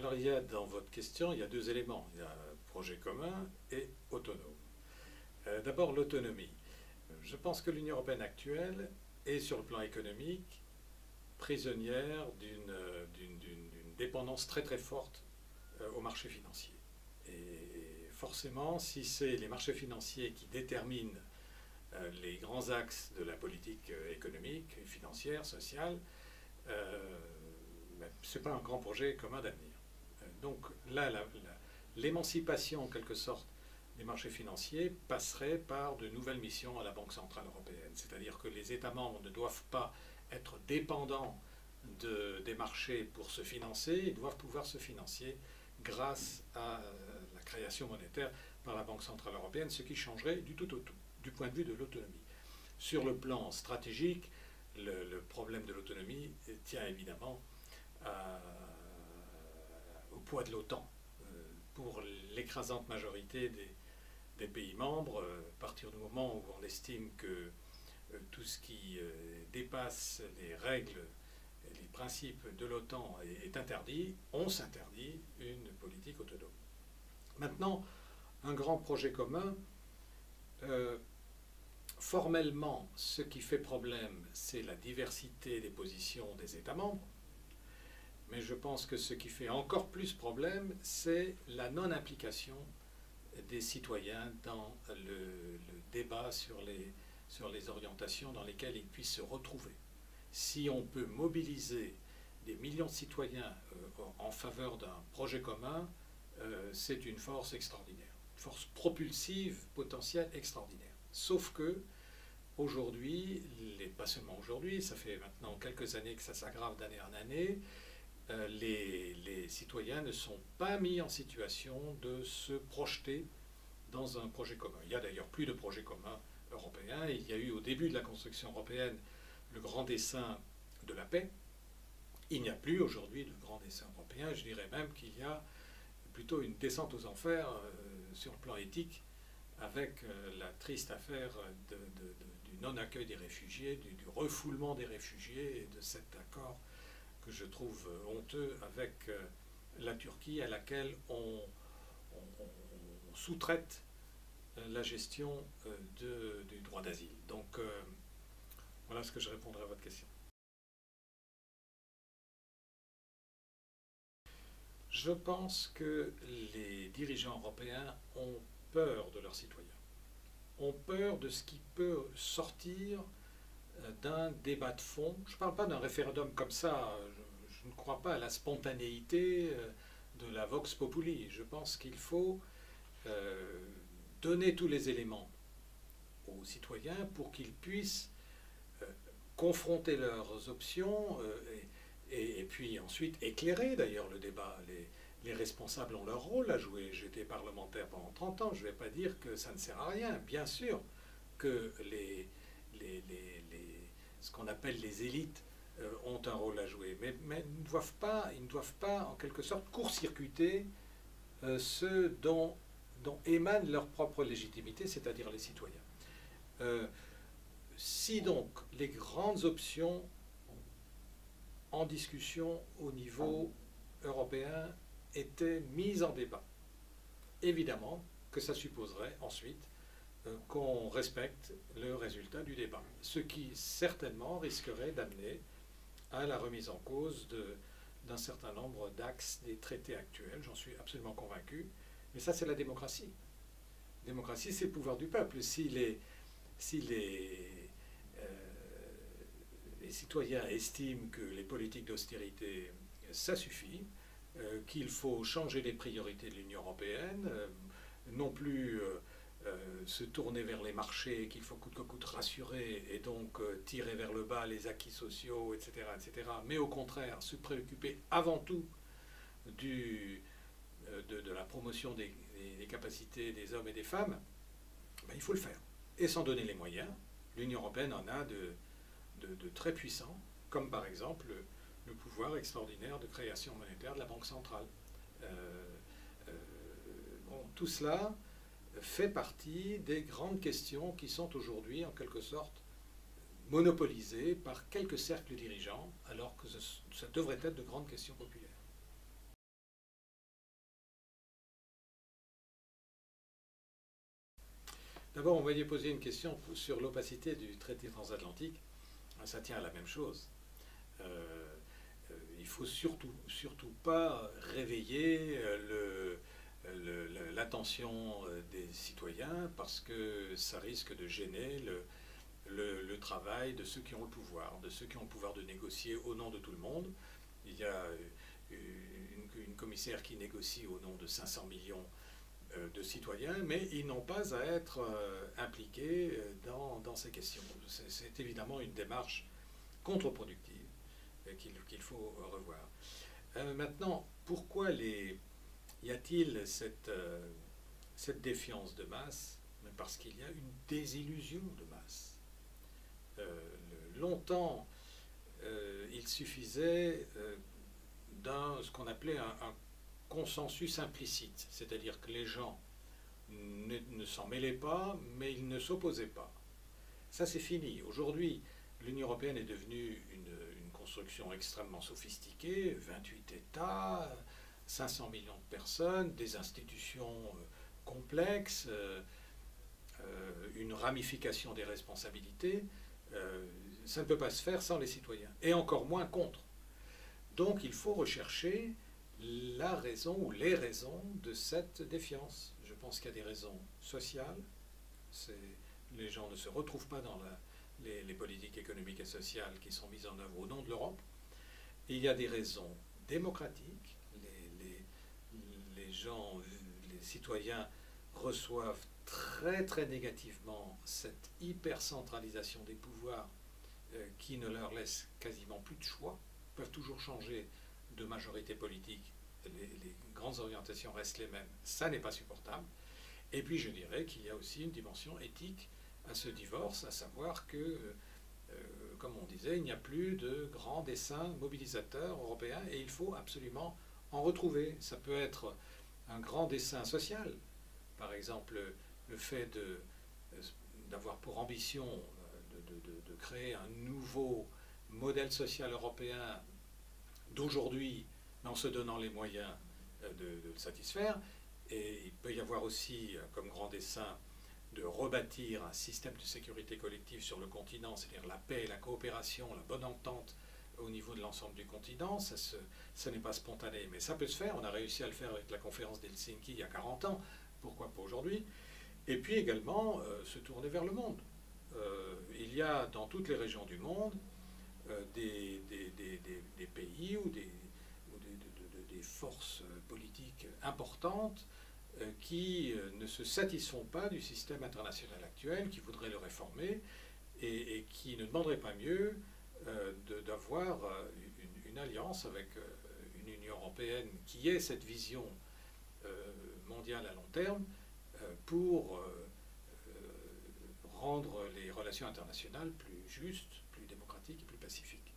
Alors il y a dans votre question, il y a deux éléments. Il y a projet commun et autonome. D'abord l'autonomie. Je pense que l'Union européenne actuelle est sur le plan économique prisonnière d'une dépendance très très forte aux marchés financiers. Et forcément, si c'est les marchés financiers qui déterminent les grands axes de la politique économique, financière, sociale, ce n'est pas un grand projet commun d'avenir. Donc là, l'émancipation en quelque sorte des marchés financiers passerait par de nouvelles missions à la Banque centrale européenne. C'est-à-dire que les États membres ne doivent pas être dépendants des marchés pour se financer, ils doivent pouvoir se financer grâce à la création monétaire par la Banque centrale européenne, ce qui changerait du tout au tout, du point de vue de l'autonomie. Sur le plan stratégique, le problème de l'autonomie tient évidemment au poids de l'OTAN. Pour l'écrasante majorité des pays membres, à partir du moment où on estime que tout ce qui dépasse les règles et les principes de l'OTAN est interdit, on s'interdit une politique autonome. Maintenant, un grand projet commun, formellement, ce qui fait problème, c'est la diversité des positions des États membres. Mais je pense que ce qui fait encore plus problème, c'est la non-implication des citoyens dans le débat sur les orientations dans lesquelles ils puissent se retrouver. Si on peut mobiliser des millions de citoyens en faveur d'un projet commun, c'est une force extraordinaire, une force propulsive potentielle extraordinaire. Sauf que aujourd'hui, pas seulement aujourd'hui, ça fait maintenant quelques années que ça s'aggrave d'année en année, les citoyens ne sont pas mis en situation de se projeter dans un projet commun. Il n'y a d'ailleurs plus de projet commun européen. Il y a eu au début de la construction européenne le grand dessein de la paix. Il n'y a plus aujourd'hui de grand dessein européen. Je dirais même qu'il y a plutôt une descente aux enfers sur le plan éthique avec la triste affaire du non-accueil des réfugiés, du refoulement des réfugiés et de cet accord que je trouve honteux avec la Turquie, à laquelle on sous-traite la gestion du droit d'asile. Donc voilà ce que je répondrai à votre question. Je pense que les dirigeants européens ont peur de leurs citoyens, ont peur de ce qui peut sortir d'un débat de fond. Je ne parle pas d'un référendum comme ça, je ne crois pas à la spontanéité de la vox populi. Je pense qu'il faut donner tous les éléments aux citoyens pour qu'ils puissent confronter leurs options et puis ensuite éclairer d'ailleurs le débat. Les responsables ont leur rôle à jouer. J'étais parlementaire pendant 30 ans, je ne vais pas dire que ça ne sert à rien. Bien sûr que ce qu'on appelle les élites ont un rôle à jouer, mais ils ne doivent pas en quelque sorte court-circuiter ceux dont émane leur propre légitimité, c'est-à-dire les citoyens. Si donc les grandes options en discussion au niveau européen étaient mises en débat, évidemment que ça supposerait ensuite qu'on respecte le résultat du débat, ce qui certainement risquerait d'amener à la remise en cause d'un certain nombre d'axes des traités actuels, j'en suis absolument convaincu, mais ça c'est la démocratie. La démocratie c'est le pouvoir du peuple. Si les citoyens estiment que les politiques d'austérité, ça suffit, qu'il faut changer les priorités de l'Union européenne, non plus se tourner vers les marchés, qu'il faut coûte que coûte rassurer et donc tirer vers le bas les acquis sociaux, etc., mais au contraire se préoccuper avant tout de la promotion des capacités des hommes et des femmes, ben, il faut le faire. Et s'en donner les moyens. L'Union européenne en a de très puissants, comme par exemple le pouvoir extraordinaire de création monétaire de la Banque centrale. Bon, tout cela fait partie des grandes questions qui sont aujourd'hui en quelque sorte monopolisées par quelques cercles dirigeants, alors que ça devrait être de grandes questions populaires. D'abord, on m'avait posé une question sur l'opacité du traité transatlantique. Ça tient à la même chose. Il faut surtout pas réveiller l'attention des citoyens parce que ça risque de gêner le travail de ceux qui ont le pouvoir, de ceux qui ont le pouvoir de négocier au nom de tout le monde. Il y a une commissaire qui négocie au nom de 500 millions de citoyens, mais ils n'ont pas à être impliqués dans ces questions. C'est évidemment une démarche contre-productive qu'il faut revoir. Maintenant, pourquoi y a-t-il cette défiance de masse? Parce qu'il y a une désillusion de masse. Longtemps, il suffisait ce qu'on appelait un consensus implicite, c'est-à-dire que les gens ne s'en mêlaient pas, mais ils ne s'opposaient pas. Ça, c'est fini. Aujourd'hui, l'Union européenne est devenue une construction extrêmement sophistiquée, 28 États, 500 millions de personnes, des institutions complexes, une ramification des responsabilités. Ça ne peut pas se faire sans les citoyens, et encore moins contre. Donc il faut rechercher la raison ou les raisons de cette défiance. Je pense qu'il y a des raisons sociales. Les gens ne se retrouvent pas dans les politiques économiques et sociales qui sont mises en œuvre au nom de l'Europe. Et il y a des raisons démocratiques. Les gens, les citoyens reçoivent très très négativement cette hypercentralisation des pouvoirs qui ne leur laisse quasiment plus de choix. Ils peuvent toujours changer de majorité politique. Les grandes orientations restent les mêmes. Ça n'est pas supportable. Et puis je dirais qu'il y a aussi une dimension éthique à ce divorce, à savoir que, comme on disait, il n'y a plus de grands desseins mobilisateurs européens et il faut absolument en retrouver. Ça peut être un grand dessein social, par exemple le fait d'avoir pour ambition de créer un nouveau modèle social européen d'aujourd'hui, mais en se donnant les moyens de le satisfaire. Et il peut y avoir aussi comme grand dessein de rebâtir un système de sécurité collective sur le continent, c'est-à-dire la paix, la coopération, la bonne entente au niveau de l'ensemble du continent. Ça n'est pas spontané, mais ça peut se faire. On a réussi à le faire avec la conférence d'Helsinki il y a 40 ans. Pourquoi pas aujourd'hui? Et puis également se tourner vers le monde. Il y a dans toutes les régions du monde des pays ou des forces politiques importantes qui ne se satisfont pas du système international actuel, qui voudraient le réformer et qui ne demanderaient pas mieux d'avoir une alliance avec une Union européenne qui ait cette vision mondiale à long terme pour rendre les relations internationales plus justes, plus démocratiques et plus pacifiques.